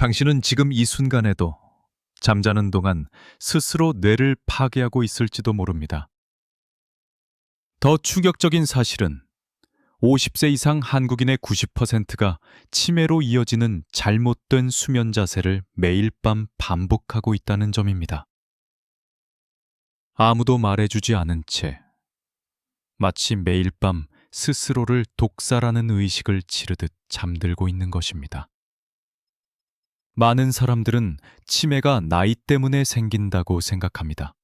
당신은 지금 이 순간에도 잠자는 동안 스스로 뇌를 파괴하고 있을지도 모릅니다. 더 충격적인 사실은 50세 이상 한국인의 90%가 치매로 이어지는 잘못된 수면 자세를 매일 밤 반복하고 있다는 점입니다. 아무도 말해주지 않은 채 마치 매일 밤 스스로를 독살하는 의식을 치르듯 잠들고 있는 것입니다. 많은 사람들은 치매가 나이 때문에 생긴다고 생각합니다.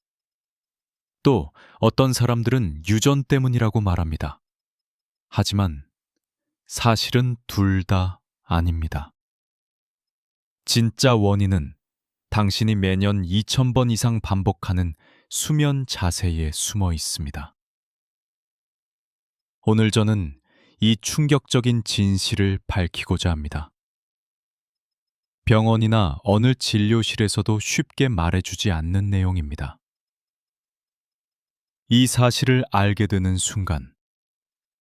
또 어떤 사람들은 유전 때문이라고 말합니다. 하지만 사실은 둘 다 아닙니다. 진짜 원인은 당신이 매년 2,000번 이상 반복하는 수면 자세에 숨어 있습니다. 오늘 저는 이 충격적인 진실을 밝히고자 합니다. 병원이나 어느 진료실에서도 쉽게 말해주지 않는 내용입니다. 이 사실을 알게 되는 순간,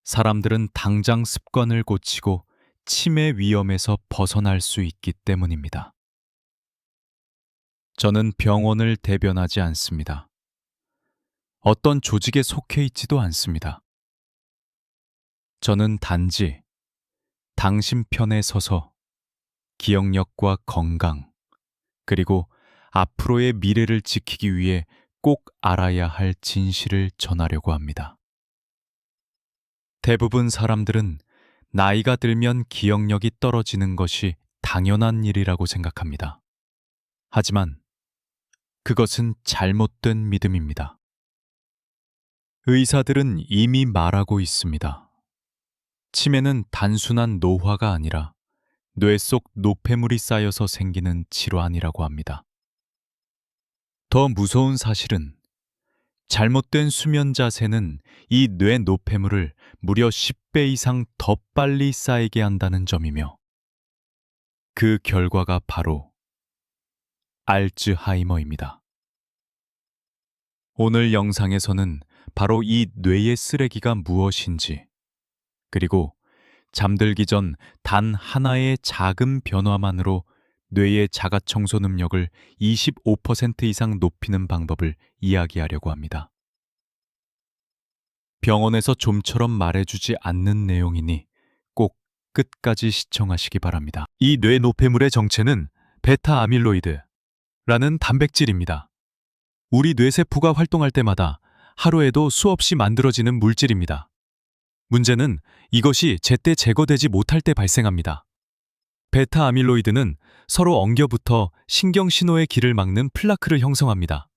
사람들은 당장 습관을 고치고 치매 위험에서 벗어날 수 있기 때문입니다. 저는 병원을 대변하지 않습니다. 어떤 조직에 속해 있지도 않습니다. 저는 단지 당신 편에 서서 기억력과 건강, 그리고 앞으로의 미래를 지키기 위해 꼭 알아야 할 진실을 전하려고 합니다. 대부분 사람들은 나이가 들면 기억력이 떨어지는 것이 당연한 일이라고 생각합니다. 하지만 그것은 잘못된 믿음입니다. 의사들은 이미 말하고 있습니다. 치매는 단순한 노화가 아니라 뇌 속 노폐물이 쌓여서 생기는 질환이라고 합니다. 더 무서운 사실은 잘못된 수면 자세는 이 뇌 노폐물을 무려 10배 이상 더 빨리 쌓이게 한다는 점이며 그 결과가 바로 알츠하이머입니다. 오늘 영상에서는 바로 이 뇌의 쓰레기가 무엇인지, 그리고 잠들기 전 단 하나의 작은 변화만으로 뇌의 자가 청소 능력을 25% 이상 높이는 방법을 이야기하려고 합니다. 병원에서 좀처럼 말해주지 않는 내용이니 꼭 끝까지 시청하시기 바랍니다. 이 뇌 노폐물의 정체는 베타 아밀로이드라는 단백질입니다. 우리 뇌세포가 활동할 때마다 하루에도 수없이 만들어지는 물질입니다. 문제는 이것이 제때 제거되지 못할 때 발생합니다. 베타 아밀로이드는 서로 엉겨붙어 신경 신호의 길을 막는 플라크를 형성합니다.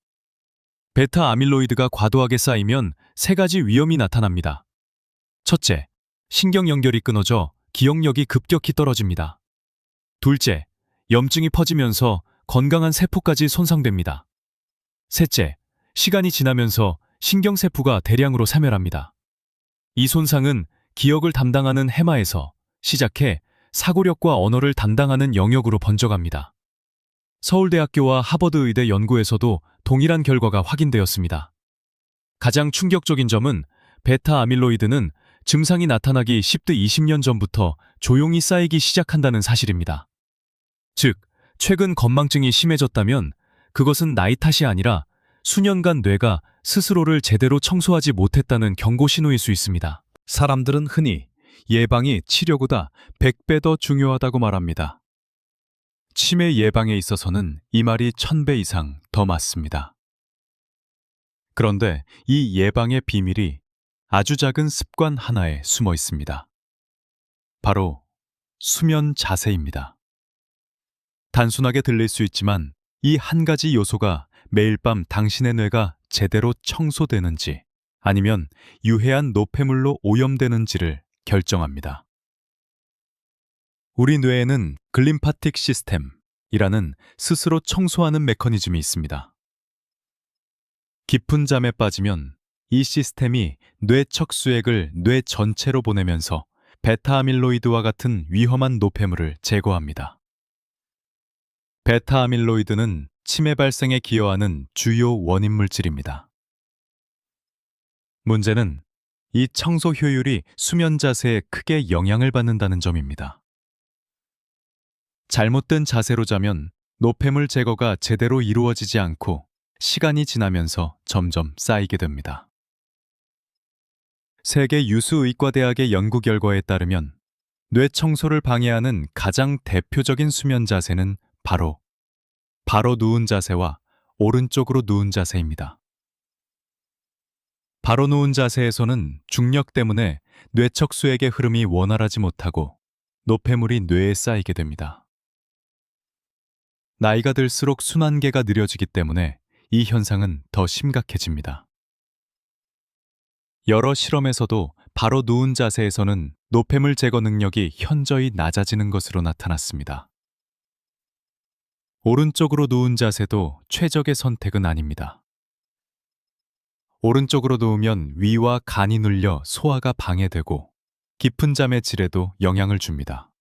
베타 아밀로이드가 과도하게 쌓이면 세 가지 위험이 나타납니다. 첫째, 신경 연결이 끊어져 기억력이 급격히 떨어집니다. 둘째, 염증이 퍼지면서 건강한 세포까지 손상됩니다. 셋째, 시간이 지나면서 신경세포가 대량으로 사멸합니다. 이 손상은 기억을 담당하는 해마에서 시작해 사고력과 언어를 담당하는 영역으로 번져갑니다. 서울대학교와 하버드 의대 연구에서도 동일한 결과가 확인되었습니다. 가장 충격적인 점은 베타 아밀로이드는 증상이 나타나기 10대 20년 전부터 조용히 쌓이기 시작한다는 사실입니다. 즉, 최근 건망증이 심해졌다면 그것은 나이 탓이 아니라 수년간 뇌가 스스로를 제대로 청소하지 못했다는 경고 신호일 수 있습니다. 사람들은 흔히 예방이 치료보다 100배 더 중요하다고 말합니다. 치매 예방에 있어서는 이 말이 1000배 이상 더 맞습니다. 그런데 이 예방의 비밀이 아주 작은 습관 하나에 숨어 있습니다. 바로 수면 자세입니다. 단순하게 들릴 수 있지만 이 한 가지 요소가 매일 밤 당신의 뇌가 제대로 청소되는지 아니면 유해한 노폐물로 오염되는지를 결정합니다. 우리 뇌에는 글림파틱 시스템이라는 스스로 청소하는 메커니즘이 있습니다. 깊은 잠에 빠지면 이 시스템이 뇌 척수액을 뇌 전체로 보내면서 베타아밀로이드와 같은 위험한 노폐물을 제거합니다. 베타아밀로이드는 치매 발생에 기여하는 주요 원인 물질입니다. 문제는 이 청소 효율이 수면 자세에 크게 영향을 받는다는 점입니다. 잘못된 자세로 자면 노폐물 제거가 제대로 이루어지지 않고 시간이 지나면서 점점 쌓이게 됩니다. 세계 유수 의과대학의 연구 결과에 따르면 뇌 청소를 방해하는 가장 대표적인 수면 자세는 바로 누운 자세와 오른쪽으로 누운 자세입니다. 바로 누운 자세에서는 중력 때문에 뇌척수액의 흐름이 원활하지 못하고 노폐물이 뇌에 쌓이게 됩니다. 나이가 들수록 순환계가 느려지기 때문에 이 현상은 더 심각해집니다. 여러 실험에서도 바로 누운 자세에서는 노폐물 제거 능력이 현저히 낮아지는 것으로 나타났습니다. 오른쪽으로 누운 자세도 최적의 선택은 아닙니다. 오른쪽으로 누우면 위와 간이 눌려 소화가 방해되고 깊은 잠의 질에도 영향을 줍니다.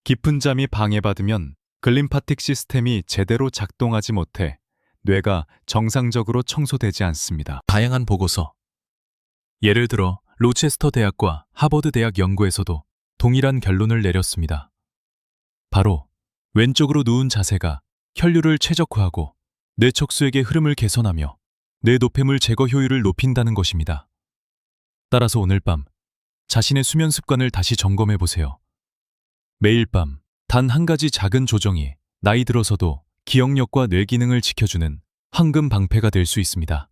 깊은 잠이 방해받으면 글림파틱 시스템이 제대로 작동하지 못해 뇌가 정상적으로 청소되지 않습니다. 다양한 보고서, 예를 들어 로체스터 대학과 하버드 대학 연구에서도 동일한 결론을 내렸습니다. 바로 왼쪽으로 누운 자세가 혈류를 최적화하고 뇌척수액의 흐름을 개선하며 뇌 노폐물 제거 효율을 높인다는 것입니다. 따라서 오늘 밤 자신의 수면 습관을 다시 점검해 보세요. 매일 밤 단 한 가지 작은 조정이 나이 들어서도 기억력과 뇌 기능을 지켜주는 황금 방패가 될 수 있습니다.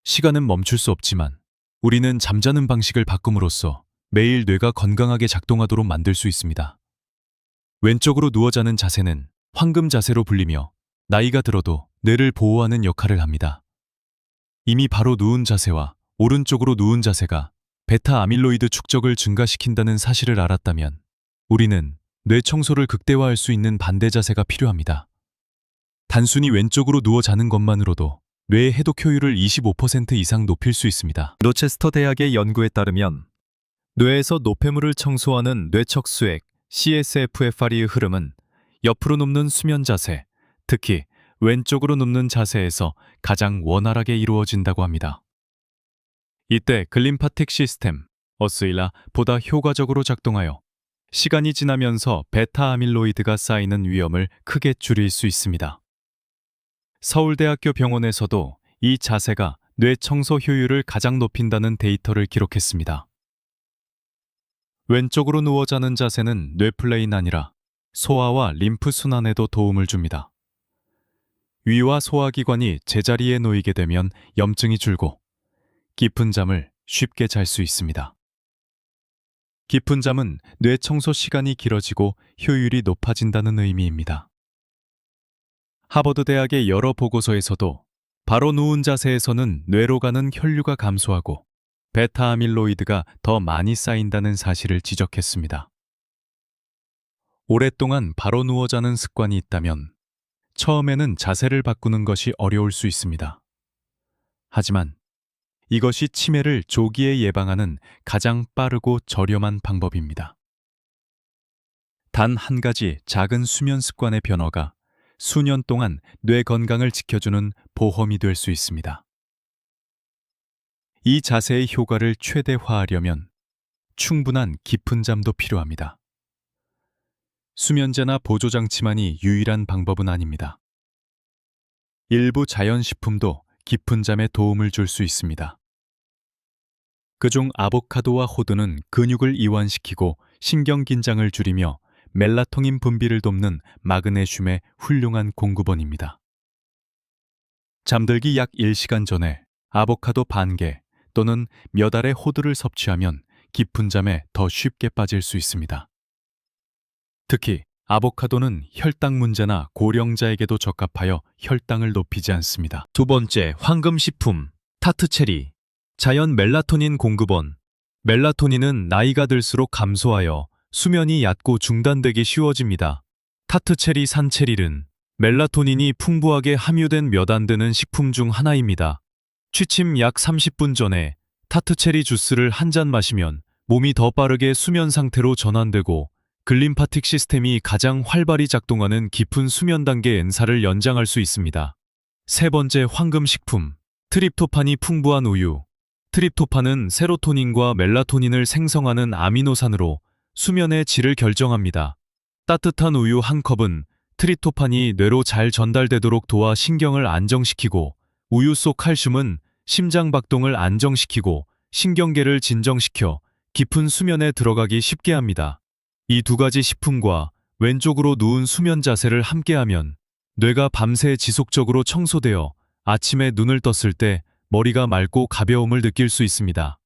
시간은 멈출 수 없지만 우리는 잠자는 방식을 바꿈으로써 매일 뇌가 건강하게 작동하도록 만들 수 있습니다. 왼쪽으로 누워 자는 자세는 황금 자세로 불리며 나이가 들어도 뇌를 보호하는 역할을 합니다. 이미 바로 누운 자세와 오른쪽으로 누운 자세가 베타 아밀로이드 축적을 증가시킨다는 사실을 알았다면 우리는 뇌 청소를 극대화할 수 있는 반대 자세가 필요합니다. 단순히 왼쪽으로 누워 자는 것만으로도 뇌의 해독 효율을 25% 이상 높일 수 있습니다. 로체스터 대학의 연구에 따르면 뇌에서 노폐물을 청소하는 뇌척수액 CSF-FRE의 흐름은 옆으로 눕는 수면 자세, 특히 왼쪽으로 눕는 자세에서 가장 원활하게 이루어진다고 합니다. 이때 글림파틱 시스템, 어스일라 보다 효과적으로 작동하여 시간이 지나면서 베타 아밀로이드가 쌓이는 위험을 크게 줄일 수 있습니다. 서울대학교 병원에서도 이 자세가 뇌 청소 효율을 가장 높인다는 데이터를 기록했습니다. 왼쪽으로 누워 자는 자세는 뇌뿐만 아니라 소화와 림프 순환에도 도움을 줍니다. 위와 소화기관이 제자리에 놓이게 되면 염증이 줄고 깊은 잠을 쉽게 잘 수 있습니다. 깊은 잠은 뇌 청소 시간이 길어지고 효율이 높아진다는 의미입니다. 하버드 대학의 여러 보고서에서도 바로 누운 자세에서는 뇌로 가는 혈류가 감소하고 베타 아밀로이드가 더 많이 쌓인다는 사실을 지적했습니다. 오랫동안 바로 누워 자는 습관이 있다면 처음에는 자세를 바꾸는 것이 어려울 수 있습니다. 하지만 이것이 치매를 조기에 예방하는 가장 빠르고 저렴한 방법입니다. 단 한 가지 작은 수면 습관의 변화가 수년 동안 뇌 건강을 지켜주는 보험이 될 수 있습니다. 이 자세의 효과를 최대화하려면 충분한 깊은 잠도 필요합니다. 수면제나 보조장치만이 유일한 방법은 아닙니다. 일부 자연식품도 깊은 잠에 도움을 줄 수 있습니다. 그중 아보카도와 호두는 근육을 이완시키고 신경 긴장을 줄이며 멜라토닌 분비를 돕는 마그네슘의 훌륭한 공급원입니다. 잠들기 약 1시간 전에 아보카도 반 개 또는 몇 알의 호두를 섭취하면 깊은 잠에 더 쉽게 빠질 수 있습니다. 특히 아보카도는 혈당 문제나 고령자에게도 적합하여 혈당을 높이지 않습니다. 두 번째, 황금식품, 타트체리. 자연 멜라토닌 공급원. 멜라토닌은 나이가 들수록 감소하여 수면이 얕고 중단되기 쉬워집니다. 타트체리 산체릴은 멜라토닌이 풍부하게 함유된 몇 안 되는 식품 중 하나입니다. 취침 약 30분 전에 타트체리 주스를 한 잔 마시면 몸이 더 빠르게 수면 상태로 전환되고 글림파틱 시스템이 가장 활발히 작동하는 깊은 수면 단계 엔사를 연장할 수 있습니다. 세 번째, 황금식품, 트립토판이 풍부한 우유. 트립토판은 세로토닌과 멜라토닌을 생성하는 아미노산으로 수면의 질을 결정합니다. 따뜻한 우유 한 컵은 트립토판이 뇌로 잘 전달되도록 도와 신경을 안정시키고, 우유 속 칼슘은 심장 박동을 안정시키고 신경계를 진정시켜 깊은 수면에 들어가기 쉽게 합니다. 이 두 가지 식품과 왼쪽으로 누운 수면 자세를 함께하면 뇌가 밤새 지속적으로 청소되어 아침에 눈을 떴을 때 머리가 맑고 가벼움을 느낄 수 있습니다.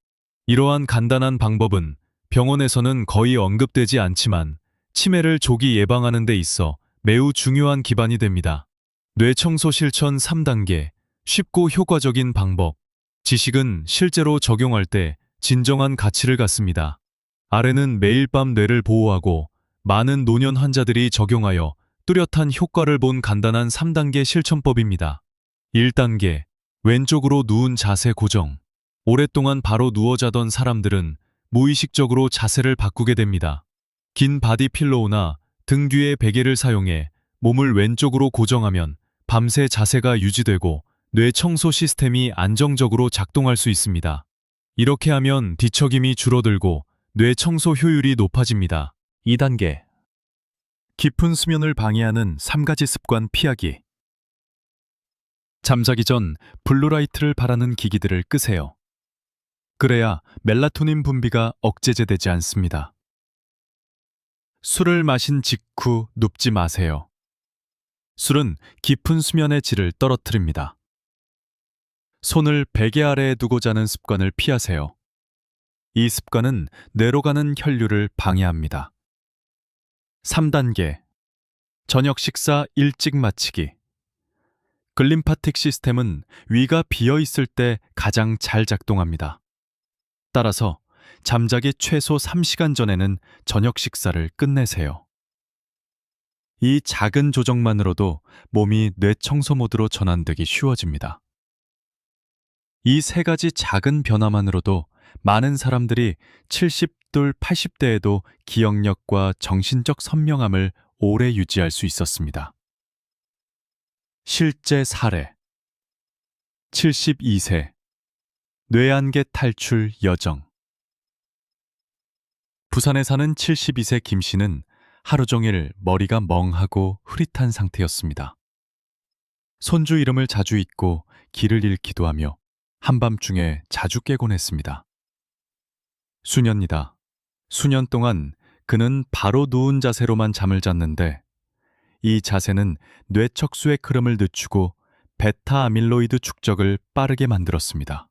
이러한 간단한 방법은 병원에서는 거의 언급되지 않지만 치매를 조기 예방하는 데 있어 매우 중요한 기반이 됩니다. 뇌 청소 실천 3단계, 쉽고 효과적인 방법. 지식은 실제로 적용할 때 진정한 가치를 갖습니다. 아래는 매일 밤 뇌를 보호하고 많은 노년 환자들이 적용하여 뚜렷한 효과를 본 간단한 3단계 실천법입니다. 1단계, 왼쪽으로 누운 자세 고정. 오랫동안 바로 누워 자던 사람들은 무의식적으로 자세를 바꾸게 됩니다. 긴 바디 필로우나 등 뒤에 베개를 사용해 몸을 왼쪽으로 고정하면 밤새 자세가 유지되고 뇌 청소 시스템이 안정적으로 작동할 수 있습니다. 이렇게 하면 뒤척임이 줄어들고 뇌 청소 효율이 높아집니다. 2단계. 깊은 수면을 방해하는 3가지 습관 피하기. 잠자기 전 블루라이트를 발하는 기기들을 끄세요. 그래야 멜라토닌 분비가 억제되지 않습니다. 술을 마신 직후 눕지 마세요. 술은 깊은 수면의 질을 떨어뜨립니다. 손을 베개 아래에 두고 자는 습관을 피하세요. 이 습관은 뇌로 가는 혈류를 방해합니다. 3단계. 저녁 식사 일찍 마치기. 글림파틱 시스템은 위가 비어 있을 때 가장 잘 작동합니다. 따라서 잠자기 최소 3시간 전에는 저녁 식사를 끝내세요. 이 작은 조정만으로도 몸이 뇌 청소 모드로 전환되기 쉬워집니다. 이 3가지 작은 변화만으로도 많은 사람들이 70돌 80대에도 기억력과 정신적 선명함을 오래 유지할 수 있었습니다. 실제 사례. 72세. 뇌안개 탈출 여정. 부산에 사는 72세 김 씨는 하루 종일 머리가 멍하고 흐릿한 상태였습니다. 손주 이름을 자주 잊고 길을 잃기도 하며 한밤중에 자주 깨곤 했습니다. 수년 동안 그는 바로 누운 자세로만 잠을 잤는데, 이 자세는 뇌 척수의 흐름을 늦추고 베타 아밀로이드 축적을 빠르게 만들었습니다.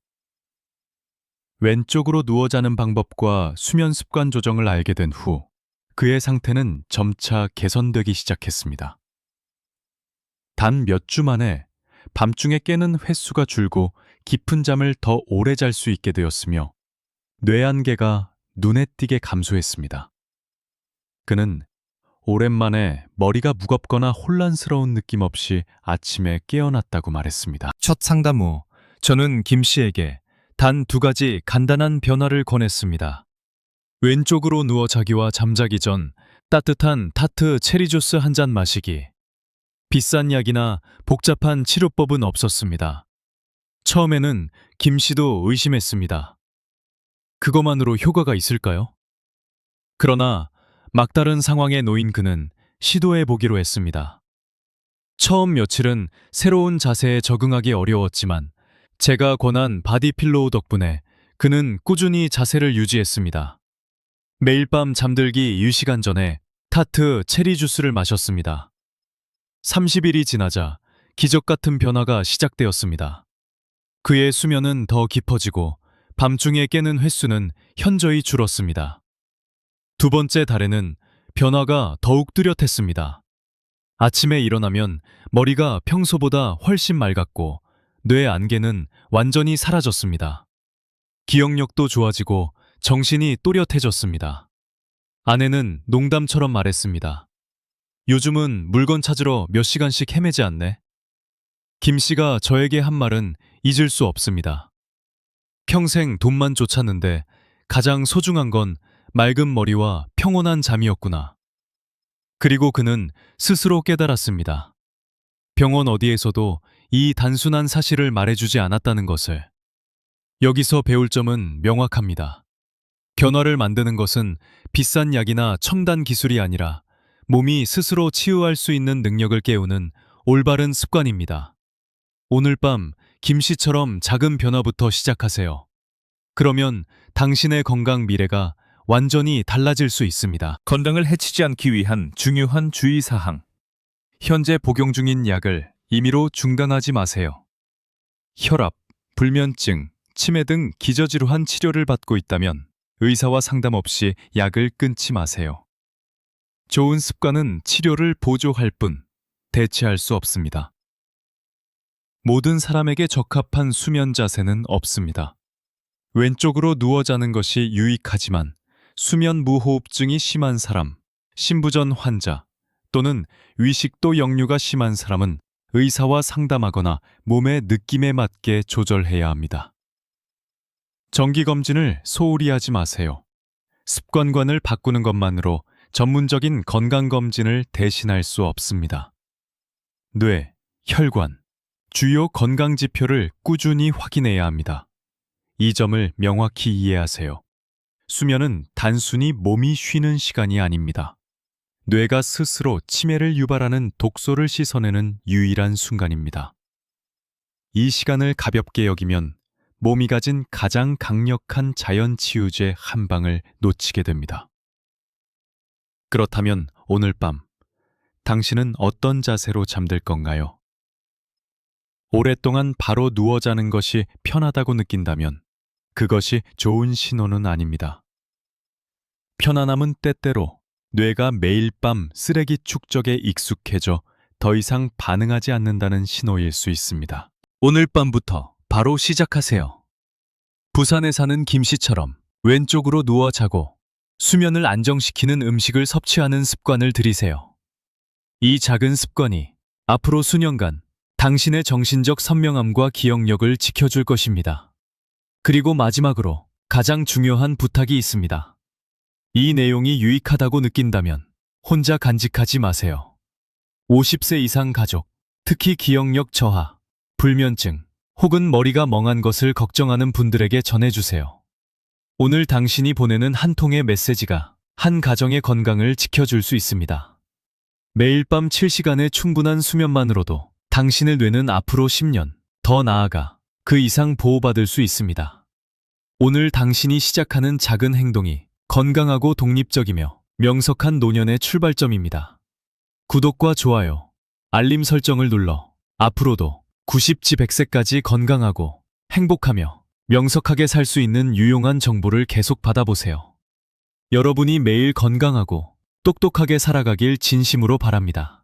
왼쪽으로 누워 자는 방법과 수면 습관 조정을 알게 된 후 그의 상태는 점차 개선되기 시작했습니다. 단 몇 주 만에 밤중에 깨는 횟수가 줄고 깊은 잠을 더 오래 잘 수 있게 되었으며 뇌안개가 눈에 띄게 감소했습니다. 그는 오랜만에 머리가 무겁거나 혼란스러운 느낌 없이 아침에 깨어났다고 말했습니다. 첫 상담 후 저는 김 씨에게 단 2가지 간단한 변화를 권했습니다. 왼쪽으로 누워 자기와 잠자기 전 따뜻한 타트 체리 주스 한 잔 마시기. 비싼 약이나 복잡한 치료법은 없었습니다. 처음에는 김 씨도 의심했습니다. 그것만으로 효과가 있을까요? 그러나 막다른 상황에 놓인 그는 시도해 보기로 했습니다. 처음 며칠은 새로운 자세에 적응하기 어려웠지만 제가 권한 바디필로우 덕분에 그는 꾸준히 자세를 유지했습니다. 매일 밤 잠들기 2시간 전에 타트 체리 주스를 마셨습니다. 30일이 지나자 기적 같은 변화가 시작되었습니다. 그의 수면은 더 깊어지고 밤중에 깨는 횟수는 현저히 줄었습니다. 2번째 달에는 변화가 더욱 뚜렷했습니다. 아침에 일어나면 머리가 평소보다 훨씬 맑았고 뇌 안개는 완전히 사라졌습니다. 기억력도 좋아지고 정신이 또렷해졌습니다. 아내는 농담처럼 말했습니다. 요즘은 물건 찾으러 몇 시간씩 헤매지 않네. 김 씨가 저에게 한 말은 잊을 수 없습니다. 평생 돈만 쫓았는데 가장 소중한 건 맑은 머리와 평온한 잠이었구나. 그리고 그는 스스로 깨달았습니다. 병원 어디에서도 이 단순한 사실을 말해주지 않았다는 것을. 여기서 배울 점은 명확합니다. 변화를 만드는 것은 비싼 약이나 첨단 기술이 아니라 몸이 스스로 치유할 수 있는 능력을 깨우는 올바른 습관입니다. 오늘 밤 김 씨처럼 작은 변화부터 시작하세요. 그러면 당신의 건강 미래가 완전히 달라질 수 있습니다. 건강을 해치지 않기 위한 중요한 주의사항. 현재 복용 중인 약을 임의로 중단하지 마세요. 혈압, 불면증, 치매 등 기저질환 치료를 받고 있다면 의사와 상담 없이 약을 끊지 마세요. 좋은 습관은 치료를 보조할 뿐 대체할 수 없습니다. 모든 사람에게 적합한 수면 자세는 없습니다. 왼쪽으로 누워 자는 것이 유익하지만 수면 무호흡증이 심한 사람, 신부전 환자 또는 위식도 역류가 심한 사람은 의사와 상담하거나 몸의 느낌에 맞게 조절해야 합니다. 정기검진을 소홀히 하지 마세요. 습관관을 바꾸는 것만으로 전문적인 건강검진을 대신할 수 없습니다. 뇌, 혈관, 주요 건강지표를 꾸준히 확인해야 합니다. 이 점을 명확히 이해하세요. 수면은 단순히 몸이 쉬는 시간이 아닙니다. 뇌가 스스로 치매를 유발하는 독소를 씻어내는 유일한 순간입니다. 이 시간을 가볍게 여기면 몸이 가진 가장 강력한 자연치유제 한 방을 놓치게 됩니다. 그렇다면 오늘 밤 당신은 어떤 자세로 잠들 건가요? 오랫동안 바로 누워 자는 것이 편하다고 느낀다면 그것이 좋은 신호는 아닙니다. 편안함은 때때로 뇌가 매일 밤 쓰레기 축적에 익숙해져 더 이상 반응하지 않는다는 신호일 수 있습니다. 오늘 밤부터 바로 시작하세요. 부산에 사는 김 씨처럼 왼쪽으로 누워 자고 수면을 안정시키는 음식을 섭취하는 습관을 들이세요. 이 작은 습관이 앞으로 수년간 당신의 정신적 선명함과 기억력을 지켜줄 것입니다. 그리고 마지막으로 가장 중요한 부탁이 있습니다. 이 내용이 유익하다고 느낀다면 혼자 간직하지 마세요. 50세 이상 가족, 특히 기억력 저하, 불면증, 혹은 머리가 멍한 것을 걱정하는 분들에게 전해주세요. 오늘 당신이 보내는 한 통의 메시지가 한 가정의 건강을 지켜줄 수 있습니다. 매일 밤 7시간의 충분한 수면만으로도 당신의 뇌는 앞으로 10년, 더 나아가 그 이상 보호받을 수 있습니다. 오늘 당신이 시작하는 작은 행동이 건강하고 독립적이며 명석한 노년의 출발점입니다. 구독과 좋아요, 알림 설정을 눌러 앞으로도 90지 100세까지 건강하고 행복하며 명석하게 살 수 있는 유용한 정보를 계속 받아보세요. 여러분이 매일 건강하고 똑똑하게 살아가길 진심으로 바랍니다.